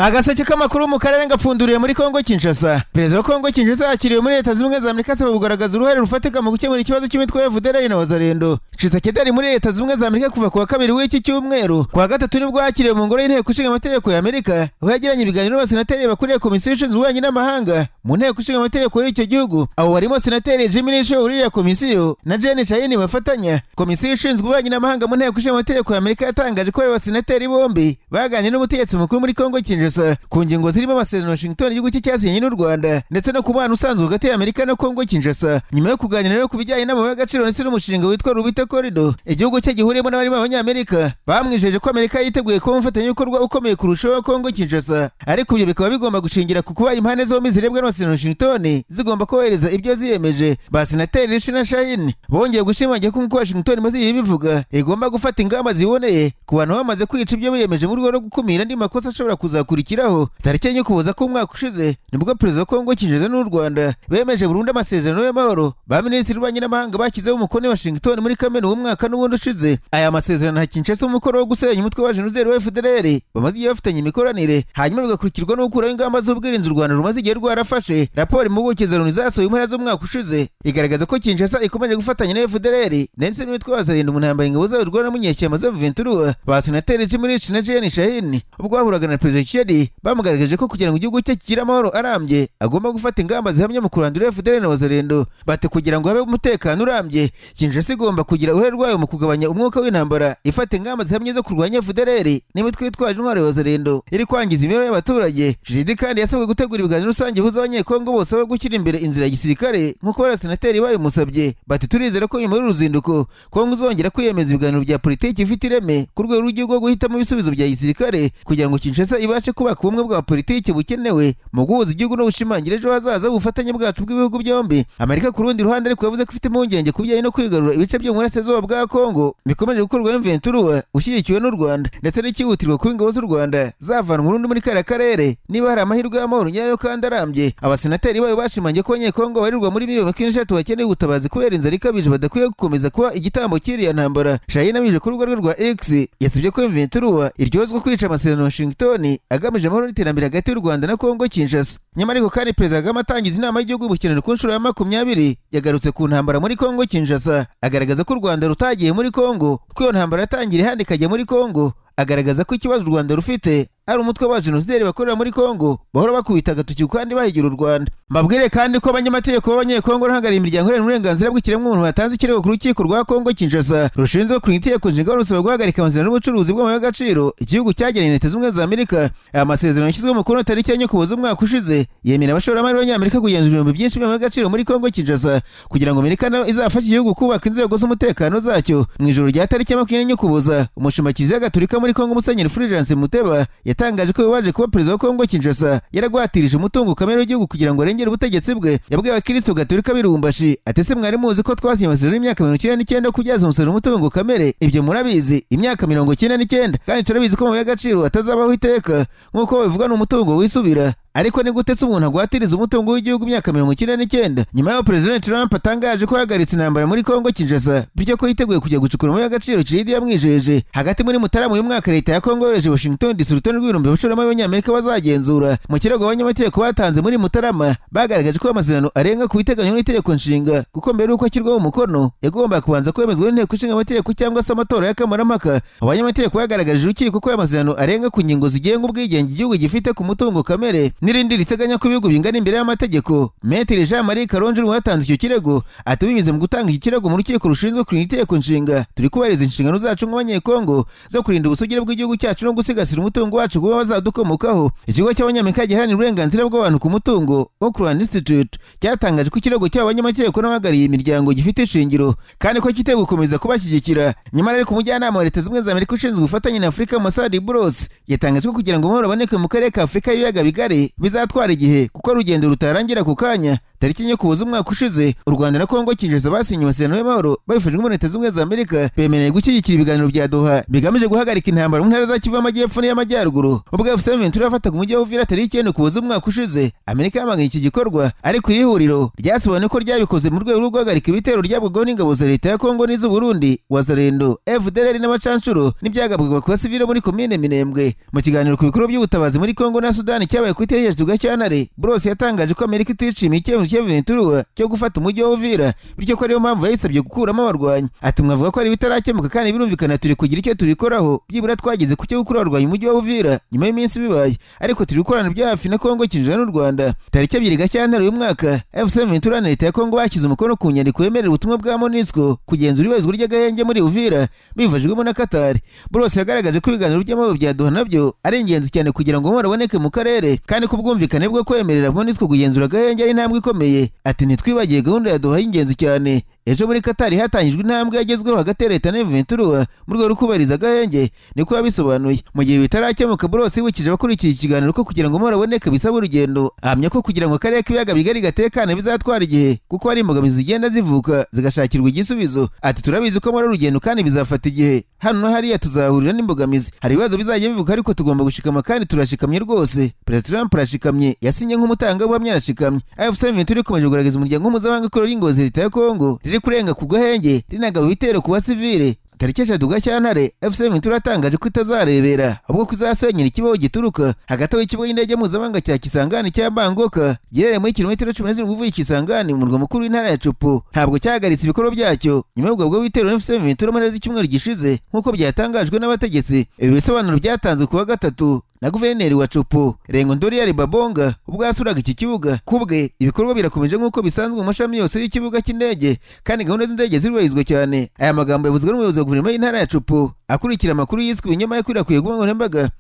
Agaseke k'amakuru mu karere ngapfunduriye muri Kongo Kinshasa. Perezida wa Kongo Kinshasa yakiriwe muri Leta Zunze Ubumwe za Amerika asaba kugaragaza uruhare rufatika mu gukemura ikibazo cy'imitwe ya FDLR na wazalendo. Tshisekedi muri Leta Zunze Ubumwe za Amerika kuva kuwa kabiri w'iki cyumweru. Kuwa gatatu nibwo yakiriwe mu ngoro y'inteko ishinga amategeko ya Amerika, aho yagiranye ibiganiro n'abasenateri bakuriye komisiyo ishinzwe ububanyi n'amahanga mu nteko ishinga amategeko y'icyo gihugu. Abo barimo senateri Jimmy uriya komisiyo na Jane Chayini bafatanya. Komisiyo ishinzwe ububanyi n'amahanga mu nteko ishinga amategeko ya Amerika yatangaje ko abasenateri bombi baganiriye n'umutegetsi mukuru muri Kongo Kinshasa ku ngingo zirimo amasezerano Washington igihugu cyasinyanye n'u Rwanda ndetse no kubana usanzwe hagati ya Amerika na Kongo Kinshasa. Nyuma yo kuganira rero ku bijyanye n'amabuye y'agaciro ndetse n'umushinga witwa Rubite Corridor, igihugu cye gihuriyemo n'abari b'Abanyamerika bamwijeje ko Amerika yiteguye kuba umufatanyabikorwa ukomeye kurushaho Kongo Kinshasa, ariko ibyo bikaba bigomba gushingira ku kuba impande zombi zirebwa n'amasezerano Washington zigomba kohereza ibyo ziyemeje. Basenateri Rishi na Shine bongeye gushimangira ko Washington maze ibivuga igomba gufata ingamba ziboneye ku bantu bamaze kwica ibyo biyemeje mu rwego rwo gukumira andi makosa ashobora kuzakurikiraho. Tariki enye Ukuboza k'umwaka ushize nibwo perezida wa Kongo Kinshasa n'u Rwanda bemeje burundu amasezerano y'amahoro ba minisitiri w'ububanyi n'amahanga bashyizeho umukono i Washington muri Kamena w'umwaka n'ubundi ushize. Aya masezerano Kinshasa umukoro wo gusenya umutwe wa jenoside wa FDLR bamaze igihe bafitanye imikoranire, hanyuma bigakurikirwa no gukuraho ingamba z'ubwirinzi u Rwanda rumaze igihe rwarafashe. Raporo impuguke za Loni zasohoye impera z'umwaka ushize igaragaza ko Kinshasa ikomeje gufatanya na FDLR ndetse n'imitwe wazarenda mu ntambara ingabo z'u Rwanda n'umunyeshyamba za M23. Basenateri Jimmy na Jane Chayini ubwo bahuraga na perezida Tshisekedi bamugaragaje ko kugira ngo igihugu cye kigire amahoro arambye agomba gufata ingamba zihamye mu kurandura FDLR na wazalendo. Bati kugira ngo habe umutekano urambye, Kinshasa igomba kugira uruhare rwayo mu kugabanya umwuka w'intambara, ifata ingamba zihamye zo kurwanya FDLR n'imitwe yitwaje intwaro ya wazalendo iri kwangiza imibereho y'abaturage. Tshisekedi kandi yasabwe gutegura ibiganiro rusange bihuza abanyekongo bose bo gushyira imbere inzira ya gisirikare nk'uko abasenateri babimusabye. Bati turizera ko nyuma y'uruzinduko Kongo izongera kwiyemeza ibiganiro bya politiki bifite ireme ku rwego rw'igihugu rwo guhitamo ibisubizo bya gisirikare kugira ngo Kinshasa ibashe kubaka ubumwe bwa politiki bukenewe mu guhuza igihugu no gushimangira ejo hazaza ubufatanye bwacu bw'ibihugu byombi. Amerika ku rundi ruhande ariko yavuze ko ifite impungenge ku bijyanye no kwigarura ibice byo mu burasirazuba bwa Kongo bikomeje gukorwa M23 ushyigikiwe n'u Rwanda ndetse n'ikihutirwa kuba ingabo z'u Rwanda zavanwa burundu muri Karere niba hari amahirwe y'amahoro nyayo kandi arambye. Abasenateri bayo bashimangiye ko abanyekongo barirwa muri miliyoni 23 bakeneye ubutabazi kubera inzara ikabije badakwiye gukomeza kuba igitambo cy'iriya ntambara. Shayini abije ku rubuga rwe rwa X yasabye ko M23 iryozwa kwica amasezerano Washington agamije amahoro n'iterambere hagati y'u Rwanda na Kongo Kinshasa. Nyamara ariko kandi perezida Kagame atangiza inama y'igihugu y'ubukenera ku nshuro ya 20 yagarutse ku ntambara muri Kongo Kinshasa, agaragaza ko u Rwanda rutagiye muri Kongo, ko iyo ntambara yatangira ihandi ikajya muri Kongo. Agaragaza ko ikibazo u Rwanda rufite ari umutwe wa jenoside bakorera muri Kongo bahora bakubita agatuki kandi bahigira u Rwanda. Mbabwire kandi ko abanyamategeko b'abanyekongo n'ahagarariye imiryango iharanira uburenganzira bw'ikiremwamuntu batanze ikirego ku rukiko rwa Kongo Kinshasa rushinzwe kurinda itegeko nshinga rusaba guhagarika amasezerano y'ubucuruzi bw'amabuye y'agaciro igihugu cyageneye Leta Zunze Ubumwe za Amerika. Aya masezerano yashyizweho umukono tariki enye Ukuboza umwaka ushize yemerera abashoramari b'Abanyamerika kugenzura ibintu byinshi by'amabuye y'agaciro muri Kongo Kinshasa kugira ngo Amerika nayo izafashe igihugu kubaka inzego z'umutekano zacyo. Mu ijoro rya tariki 24 Ukuboza umushumba Kiliziya Gatolika muri Kongo Musenyeri Fulgence Muteba yatangaje ko bibaje kuba perezida wa Kongo Kinshasa yaragwatirije umutungo kamere w'igihugu kugira ngo arengere ubutegetsi bwe. Yabwiye abakristo Gatolika birumbashi atese mwari muzi ko twasinye amasezerano y'imyaka 99 kubyaza umusaruro umutungo kamere. Ibyo murabizi imyaka 99 kandi turabizi ko amabuye y'agaciro atazabaho iteka nk'uko babivuga n'umutungo wisubira. Ariko ni gute umuntu agwatiriza umutungo w'igihugu imyaka 99 nyuma y'aho President Trump atangaje ko yahagaritse intambara muri Kongo Kinshasa bityo ko yiteguye kujya gucukura amabuye y'agaciro Tshisekedi yamwijeje. Hagati muri Mutarama uyu mwaka Leta ya Kongo yohereje Washington DC urutonde rw'ibihumbi abashoramari b'Abanyamerika bazagenzura. Mu kirego abanyamategeko batanze muri Mutarama bagaragaje ko amasezerano arenga ku biteganywa n'itegeko nshinga kuko mbere y'uko ashyirwaho umukono yagomba kubanza kwemezwa n'inteko ishinga amategeko cyangwa se amatora y'akamaramaka. Abanyamategeko bagaragaje urukiko ko amasezerano arenga ku ngingo zigenga ubwigenge igihugu gifite ku mutungo kamere n'irindi riteganya ko ibihugu bingana imbere y'amategeko. Maître Jean Marie Karonje watanze icyo kirego ati binyuze mu gutanga iki kirego mu rukiko rushinzwe kurinda itegeko nshinga turi kubahiriza inshingano zacu nk'abanyekongo zo kurinda ubusugire bw'igihugu cyacu no gusigasira umutungo wacu kuba bazadukomokaho. Ikigo cy'Abanyamerika giharanira uburenganzira bw'abantu ku mutungo Oakland Institute cyatangaje ko ikirego cy'abanyamategeko n'abahagarariye imiryango gifite ishingiro kandi ko kiteguye gukomeza kubashyigikira. Nyamara ariko umujyanama wa Leta Zunze Ubumwe za Amerika ushinzwe ubufatanye na Afurika Masadi Bros yatangaje ko kugira ngo amahoro aboneke mu karere ka Afurika y'ibiyaga bigari bizatwara igihe kuko urugendo rutarangira ku kanya. tariki enye Ukuboza umwaka ushize u Rwanda na Kongo Kinshasa basinye amasezerano y'amahoro babifashijwe muri Leta z'Ubumwe za Amerika bemereye gushyigikira ibiganiro bya Doha bigamije guhagarika intambara mu ntara za Kivu y'Amajyepfo n'iy'Amajyaruguru. Ubwo M23 yafata ku mujyi wa Uvira tariki enye Ukuboza umwaka ushize, Amerika yamaganye iki gikorwa, ariko iri huriro ryasobanuye ko ryabikoze mu rwego rwo guhagarika ibitero ryabwagaho n'ingabo za Leta ya Kongo n'iz'u Burundi, wazalendo, FDLR n'abacanshuro n'ibyagabwaga ku basivile muri komine Minembwe. Mu kiganiro ku bikorwa by'ubutabazi muri Kongo na Sudani cyabaye ku itariki ya Gashyantare, Bros yatangaje ko Amerika itishimiye icyemezo cya M23 cyo gufata umujyi wa Uvira, bityo ko ariyo mpamvu yayisabye gukuramo abarwanyi. Ati mwavuga ko ari bitarakemuka kandi birumvikana turi kugira icyo tubikoraho, byibura twageze ku cyo gukura abarwanyi umujyi wa Uvira nyuma y'iminsi bibaye, ariko turi gukorana bya hafi na Kongo Kinshasa n'u Rwanda. Tariki 2 Gashyantare uyu mwaka, M23 na Leta ya Kongo bashyize umukono ku nyandiko yemerera ubutumwa bwa MONUSCO kugenzura ibarizwa ry'agahenge muri Uvira bifashijwemo na Qatar. Bros yagaragaje ko ibiganiro by'amahoro bya Doha nabyo ari ingenzi cyane kugira ngo amahoro aboneke mu karere, kandi ko ubwumvikane bwo kwemerera MONUSCO kugenzura agahenge ari intambwe ikomeye. Ati ntitwibagiye gahunda ya Doha y'ingenzi cyane. Ejo muri Qatar hatangijwe intambwe yagezweho hagati ya Leta na M23 mu rwego rwo kubahiriza agahenge, niko yabisobanuye. Mu gihe bitarakemuka, Bros yibukije abakurikiye iki kiganiro ko kugira ngo amahoro aboneke bisaba urugendo, ahamya ko kugira ngo akarere k'ibiyaga bigari gatekane bizatwara igihe kuko hari imbogamizi zigenda zivuka zigashakirwa igisubizo. Ati turabizi ko muri urugendo kandi bizafata igihe, hano no hariya tuzahurira n'imbogamizi, hari ibibazo bizajya bivuka ariko tugomba gushikama kandi turashikamye rwose. Perezida Trump arashikamye, yasinye nk'umutangabuhamya arashikamye. M23 ikomeje kugaragaza umuryango mpuzamahanga ukorera ingabo za Leta ya Kongo riri kurenga ku gahenge rinagaba ibitero ku basivile. Tariki 3 Gashyantare, M23 yatangaje ko itazarebera ahubwo ko izasenyera ikibaho gituruka hagati y'ikibuga cy'indege mpuzamahanga cya Kisangani cya Bangoka giherereye muri kilometero 17 uvuye Kisangani mu murwa mukuru w'intara ya Cupu. Ntabwo cyahagaritse ibikorwa byacyo nyuma y'ubwo bwo bitero M23 mu nezi cyumweru gishize nk'uko byatangajwe n'abategetsi. Ibi bisobanuro byatanzwe ku wa gatatu na guverineri wa Cupu Rengo Ndoriyari Babonga ubwo yasuraga iki kibuga. Kubwe ibikorwa birakomeje nk'uko bisanzwe mu mashami yose y'ikibuga cy'indege kandi gahunda z'indege zirubahirizwa cyane. Aya magambo yavuzwe n'umuyobozi wa guverinoma y'intara ya Cupu akurikira amakuru yiswe ibinyoma yakwirakwiye ku mbuga nkoranyambaga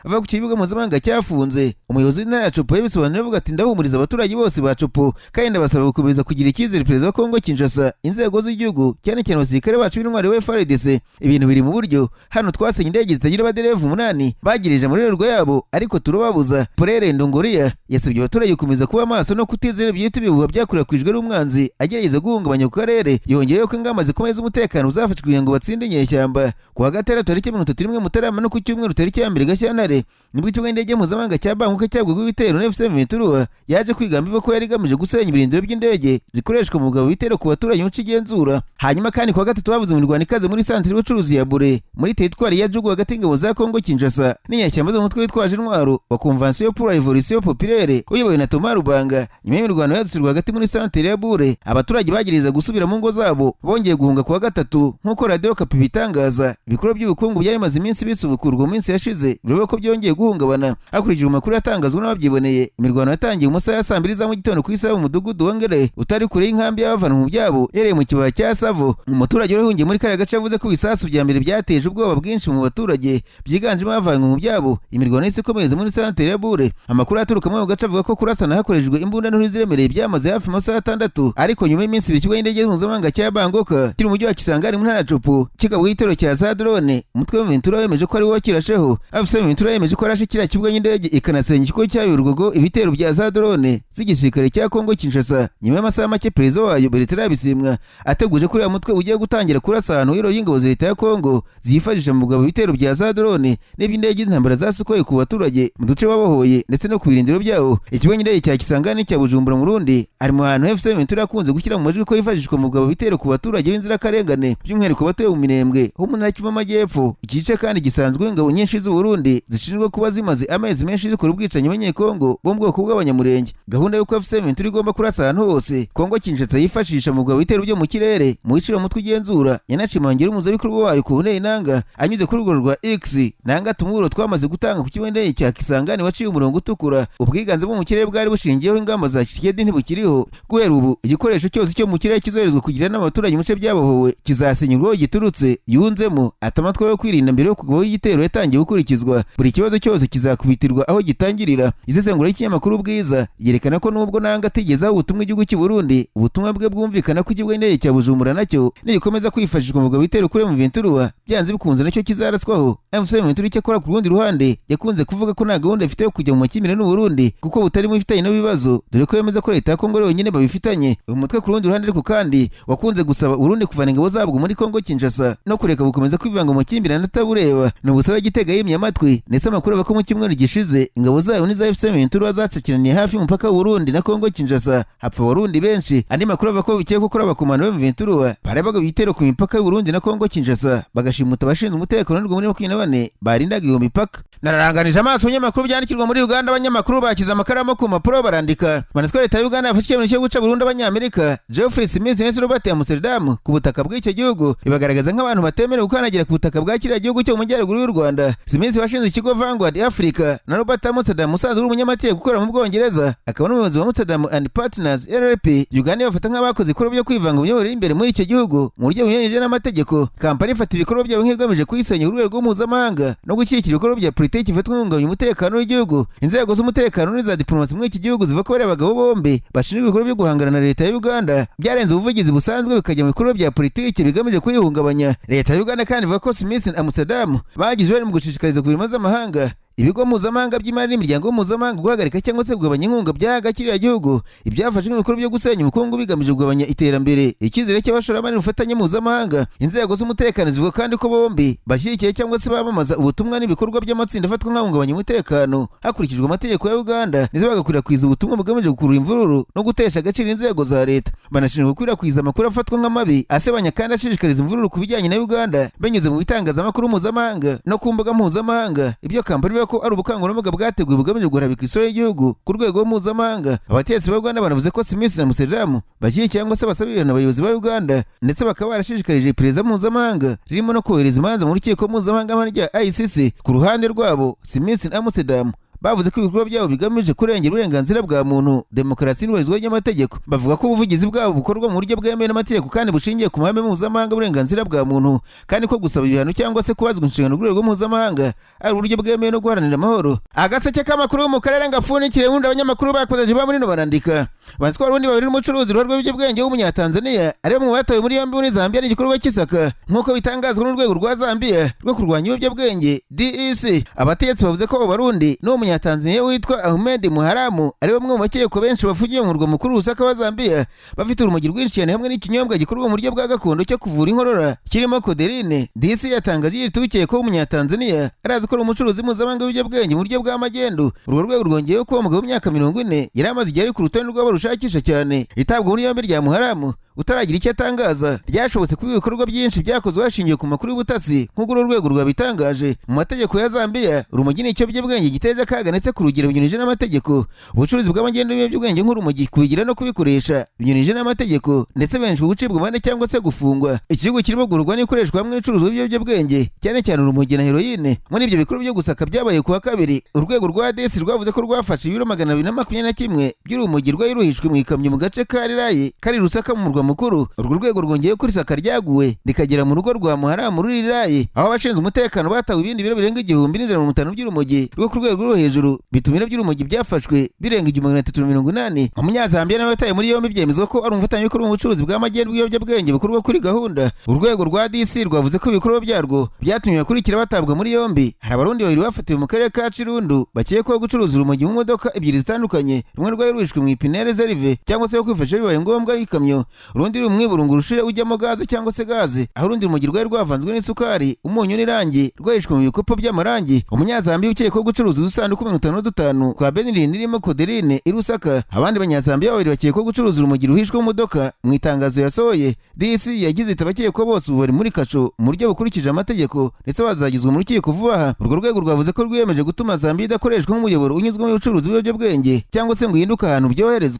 avuga ku kibuga mpuzamahanga cyafunze. Umuyobozi w'intara ya Cupu yabisobanuye avuga ati ndahumuriza abaturage bose ba Cupu kandi ndabasaba gukomeza kugira icyizere perezida wa Kongo Kinshasa, inzego z'igihugu cyane cyane abasirikare bacu b'intwari wa FARDC. Ibintu biri mu buryo, hano twasenye indege zitagira abaderevu 8 bagirije muri rero yabo ariko turababuza. Polere Ndongoriya yasabye abaturage gukomeza kuba maso no kutizera ibyitwa ibihuha byakwirakwijwe n'umwanzi agerageza guhungabanya ku karere. Yongeyeho ko ingamba zikomeye z'umutekano uzafashwe kugira ngo batsinde inyeshyamba. Ku wa gatandatu tariki 31 Mutarama no ku cyumweru tariki 2 Gashyantare nibwo ikibuga cy'indege mpuzamahanga cya Bangoka cyagwagwa ibitero na M23 yaje kwigamba ivuga ko yari igamije gusenya ibirindiro by'indege zikoreshwa mu bugabo bitero ku baturage mu cigenzura. Hanyuma kandi ku wa gatatu bavuze mu Rwanda ikaze muri santere y'ubucuruzi ya Bure muri teritwari ya Jugu hagati y'ingabo za Kongo Kinshasa n'inyeshyamba zo mu mutwe witwaje intwaro wa Convention pour la Révolution Populaire uyobowe na Thomas Rubanga. Nyuma y'imirwano yadusirwa hagati muri santere ya Bure, abaturage bagiriza gusubira mu ngo zabo bongeye guhunga ku wa gatatu nk'uko Radio Kapi bitangaza. Ibikorwa by'ubukungu byari maze iminsi bisubukurwa mu minsi yashize bireba ko byongeye guhungabana. Hakurikijwe amakuru yatangazwa n'ababyiboneye, imirwano yatangiye mu masaha ya 2 za mu gitondo ku isaha mu mudugudu wa Ngere utari kure y'inkambi y'abavana mu byabo yereye mu kibaya cya Savo. Umuturage urahungiye muri kariya gace yavuze ko ibisasu bya mbere byateje ubwoba bwinshi mu baturage byiganjemo abavanywe mu byabo. Imirwano yise ikomeza muri santere ya Bure. Amakuru aturuka mu gace avuga ko kurasana hakoreshejwe imbunda nto ziremereye byamaze hafi amasaha 6, ariko nyuma y'iminsi ikibuga cy'indege mpuzamahanga cya Bangoka kiri mu mujyi wa Kisangani mu ntara ya Cupu kigabwe igitero cya za drone. Umutwe wa M23 wemeje ko ari wo kirasheho. Afisa M23 yemeje ko arashe kiriya kibuga cy'indege ikanasenya ikigo cy'Urugogo ibitero bya za drone z'igisirikare cya Kongo Kinshasa. Nyuma y'amasaha make perezida wayo Bertrand Bisimwa ateguje kuri uyu mutwe ugiye gutangira kurasa ahantu hiro y'ingabo za Leta ya Kongo zifashisha mu bugabo ibitero bya za drone n'ibindege z'intambara zasukoye ku baturage mu duce babohoye ndetse no ku birindiro byabo. Ikibuga cy'indege cya Kisangani Cya Bujumbura mu Burundi ari mu hantu M23 yakunze gushyira mu majwi ko yifashishwa mu bugabo ibitero ku baturage b'inzirakarengane by'umwihariko batuye mu Minembwe ho mu ntara y'Kivu y'Amajyepfo. Igice kandi gisanzwe ingabo nyinshi z'u Burundi zishinzwe kuba zimaze amezi menshi zikora ubwicanyi abanyekongo bo mu bwoko bw'abanyamurenge. Gahunda y'uko M23 igomba kurasa ahantu hose Kongo Kinshasa yifashisha mu bugabo ibitero byo mu kirere mu biciro mutwe igenzura. Yanashimangira umuzabikorwa wayo ku nteye nanga anyuze kuri urwo rwa X nanga tumuro twamaze gutanga ku kibuga cy'indege cya Kisangani waciye umurongo utukura. Ubwiganze bwo mu kirere bwari bushingiyeho ingamba za Kisekedi ntibukiriho. Guhera ubu igikoresho cyose cyo mu kirere kizoherezwa kugira n'abaturage mu bice byabohowe kizasenyurwa giturutse yunzemo atamatwa yo kwirinda mbere yo kubaho igitero yatangiye gukurikizwa. Buri kibazo cyose kizakubitirwa aho gitangirira. Isesengura y'ikinyamakuru Bwiza yerekana ko nubwo nanga atigeze aho ubutumwa igihugu cy'u Burundi ubutumwa bwe bwumvikana ko ikibuga cy'indege cya Bujumbura nacyo nigikomeza kwifashishwa mu bugabo ibitero kuri M23 byanze bikunze nacyo kizaratswaho. M23 cyakora ku rundi ruhande yakunze kuvuga ko nta gahunda ifite yo kujya mu makimbirane n'u Burundi kuko butari mu ifitanye n'ibibazo, dore ko yemeza ko leta ya Kongo yonyine babifitanye. Uyu mutwe ku rundi ruhande ariko kandi wakunze gusaba Burundi kuvana ingabo zabwo muri Kongo Kinshasa no kureka gukomeza kwivanga mu makimbirane atabureba. Ni ubusaba gitega yimye amatwi, ndetse amakuru aba ko mu cyumweru gishize ingabo zayo n'iza M23 zacakiraniye hafi umupaka w'u Burundi na Kongo Kinshasa, hapfa Abarundi benshi. Andi makuru ava ko bikekwa ko abakomando b'M23 barabaga ibitero ku mipaka y'u Burundi na Kongo Kinshasa, bagashimuta abashinzwe umutekano n'urwo muri 24 barindaga iyo mipaka. Nararanganije amaso y'amakuru byandikirwa muri Uganda. Abanyamakuru bakiza amakaramu ku mapuro barandika banatwa leta ya Uganda yafashe icyemezo cyo guca burundu Abanyamerika Geoffrey Smith ndetse Robert Amsterdam ku butaka bw'icyo gihugu, ibagaragaza nk'abantu batemerewe gukanagira ku butaka bwa kiriya gihugu cyo mu majyaruguru y'u Rwanda. Smith washinze ikigo Vanguard Africa na Robert Amsterdam musanzwe uri umunyamategeko ukora mu Bwongereza, akaba n'umuyobozi wa Amsterdam and Partners LLP. Uganda bafata nk'abakoze ibikorwa byo kwivanga mu miyoborere imbere muri icyo gihugu mu buryo bunyuranyije n'amategeko. Kampani ifata ibikorwa byabo nk'igamije kuyisenya urwego mpuzamahanga no gushyigikira ibikorwa bya politiki bifatwa nk'ungabanya umutekano w'igihugu. Inzego z'umutekano n'iza diplomasi muri iki gihugu ziva ko bari abagabo bombi bashinzwe ibikorwa byo guhangana na leta ya Uganda byarenze ubuvugizi busanzwe bikajya mu bikorwa bya politiki bigamije kuyihungabanya. Leta ya Uganda kandi ivuga ko Smith na Amsterdam bagize uruhare mu gushishikariza guverinoma z'amahanga, ibigo mpuzamahanga by'imari n'imiryango mpuzamahanga guhagarika cyangwa se kugabanya inkunga byahaga kiriya gihugu, ibyafashwe nk'ibikorwa byo gusenya ubukungu bigamije kugabanya iterambere. Icyizere cy'abashoramari n'ubufatanye mpuzamahanga. Inzego z'umutekano zivuga kandi ko bombi bashyigikiye cyangwa se bamamaza ubutumwa n'ibikorwa by'amatsinda afatwa nk'ahungabanya umutekano hakurikijwe amategeko ya Uganda, ndetse bagakwirakwiza ubutumwa bugamije gukurura imvururu no gutesha agaciro inzego za leta. Banashinzwe gukwirakwiza amakuru afatwa nk'amabi asebanya kandi ashishikariza imvururu ku bijyanye na Uganda binyuze mu bitangazamakuru mpuzamahanga no ku mbuga mpuzamahanga. Ibyo kampani ko ari ubukangurambaga bwateguwe bugamije guharabika isura y'igihugu ku rwego mpuzamahanga. Abategetsi ba Uganda banavuze ko Smith na Amsterdam bashyigikiye cyangwa se basabirana abayobozi ba Uganda, ndetse bakaba barashishikarije iperereza mpuzamahanga ririmo no kohereza imanza mu rukiko mpuzamahanga rya ICC. Ku ruhande rwabo Smith na Amsterdam bavuze ko ibikorwa byabo bigamije kurengera uburenganzira bwa muntu, demokarasi n'uburizwa ry'amategeko. Bavuga ko ubuvugizi bwabo bukorwa mu buryo bwemewe n'amategeko kandi bushingiye ku mahame mpuzamahanga y'uburenganzira bwa muntu, kandi ko gusaba ibihano cyangwa se kubazwa inshingano ku rwego mpuzamahanga ari uburyo bwemewe no guharanira amahoro. Agaseke k'amakuru mu karere ngapfunikire wundi abanyamakuru bakozeje ba muri no barandika banatwara urundi babiri n'umucuruzi rw'ibiyobyabwenge w'umunyatanzania ari mu batawe muri yombi muri Zambia n'igikorwa cy'isaka nk'uko bitangazwa n'urwego rwa Zambia rwo kurwanya ibiyobyabwenge DEC. Abategetsi bavuze ko Abarundi n'umunyatanzania witwa Ahmed Muharamu ari bamwe mu bakekwa benshi bafungiye mu murwa mukuru Lusaka wa Zambia bafite urumogi rwinshi cyane hamwe n'ikinyobwa gikorwa mu buryo bwa gakondo cyo kuvura inkorora kirimo codeine. DEC yatangaje yiri tukekwa w'umunyatanzania arazi ko umucuruzi mpuzamahanga w'ibiyobyabwenge mu buryo bwa magendu. Urwo rwego rwongeye ko umugabo w'imyaka 40 yari amaze igihe ari ku rutonde rw'abarushakisha cyane. Itabwa muri yombi rya Muharamu utaragira icyo atangaza ryashobotse kuba ibikorwa byinshi byakozwe hashingiwe ku makuru y'ubutasi nk'uko urwego rwabitangaje. Mu mategeko ya Zambia urumogi ni ikiyobyabwenge giteje akaga ndetse ku rugero binyuranyije n'amategeko. Ubucuruzi bw'amagendo y'ibiyobyabwenge nk'urumogi kubigira no kubikoresha binyuranyije n'amategeko ndetse benshwe gucibwa amande cyangwa se gufungwa. Ikigo kirimo gururwa n'ikoreshwa hamwe n'icuruzwa ry'ibiyobyabwenge cyane cyane urumogi na heroine. Muri ibyo bikorwa byo gusaka byabaye ku wa kabiri, urwego rwa DEC rwavuze ko rwafashe ibiro 221 by'urumogi rwayiruhishwe mu ikamyo mu gace ka Rirayi kari Lusaka mu murwa mukuru. Urwo rwego rwongeye kuri saka ryaguwe rikagera mu rugo rwa Muharamu ruri Rirayi, aho abashinzwe umutekano batawe ibindi biro birenga 1,150 by'urumogi rwo ku rwego rwo hejuru, bituma ibiro by'urumogi byafashwe birenga 380. Umunyazambia nawe yataye muri yombi byemezwa ko ari umufatanyabikorwa mu bucuruzi bw'amagendo bw'ibiyobyabwenge bukorwa kuri gahunda. Urwego rwa DC rwavuze ko ibikorwa byarwo byatumye bakurikira batabwa muri yombi. Hari Abarundi babiri bafatiwe mu karere ka Kirundu bakekwaho gucuruza urumogi mu modoka ebyiri zitandukanye, rumwe rwayiruhishwe mu ipine reserve cyangwa se kwifashisha bibaye ngombwa y'ikamyo, urundi ruri mu burungurushe ujyamo gaze cyangwa se gaze, aho urundi rumogi rwari rwavanzwe n'isukari, umunyu n'irangi rwahishwe mu bikopo by'amarangi. Umunyazambia ukekwaho gucuruza udusanduku 55 kwa Benilin irimo codeine i Lusaka. Abandi banyazambia babiri bakekwaho gucuruza urumogi ruhishwe mu modoka. Mu itangazo yasohoye DC yagize iti abakekwa bose ubu bari muri kaco mu buryo bukurikije amategeko ndetse bazagizwe mu rukiko vuba aha. Urwo rwego rwavuze ko rwiyemeje gutuma Zambia idakoreshwa nk'umuyoboro unyuzwamo ubucuruzi bw'ibiyobyabwenge cyangwa se ngo ihinduke ahantu byoherezwa.